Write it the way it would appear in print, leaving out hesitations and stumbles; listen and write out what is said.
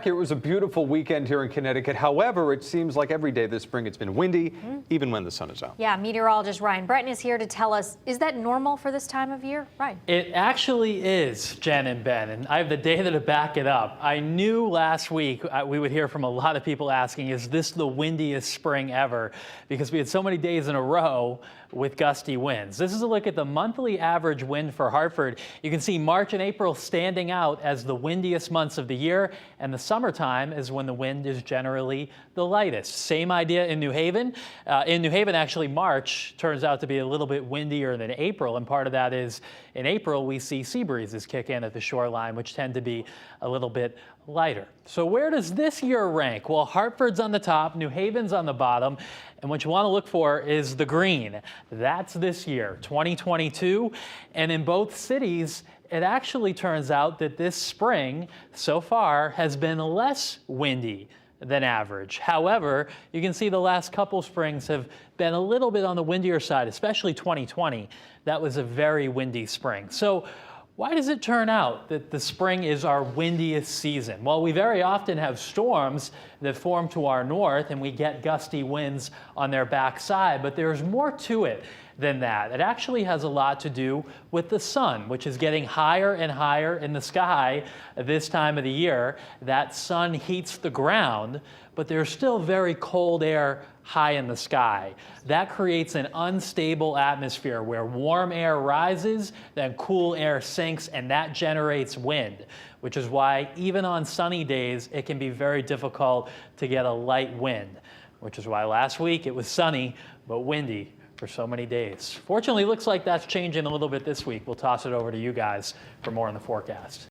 It was a beautiful weekend here in Connecticut. However, it seems like every day this spring it's been windy, even when the sun is out. Yeah, meteorologist Ryan Breton is here to tell us, is that normal for this time of year? Right. It actually is, Jen and Ben, and I have the data to back it up. I knew last week we would hear from a lot of people asking, is this the windiest spring ever? Because we had so many days in a row with gusty winds. This is a look at the monthly average wind for Hartford. You can see March and April standing out as the windiest months of the year, and the summertime is when the wind is generally the lightest. Same idea in New Haven. In New Haven, actually, March turns out to be a little bit windier than April, and part of that is in April we see sea breezes kick in at the shoreline, which tend to be a little bit lighter. So where does this year rank? Well, Hartford's on the top, New Haven's on the bottom, and what you want to look for is the green. That's this year, 2022, and in both cities, it actually turns out that this spring so far has been less windy than average. However, you can see the last couple springs have been a little bit on the windier side, especially 2020. That was a very windy spring. So why does it turn out that the spring is our windiest season? Well, we very often have storms that form to our north and we get gusty winds on their backside, but there's more to it than that. It actually has a lot to do with the sun, which is getting higher and higher in the sky this time of the year. That sun heats the ground, but there's still very cold air high in the sky. That creates an unstable atmosphere where warm air rises, then cool air sinks, and that generates wind, which is why even on sunny days, it can be very difficult to get a light wind, which is why last week it was sunny but windy for so many days. Fortunately, it looks like that's changing a little bit this week. We'll toss it over to you guys for more on the forecast.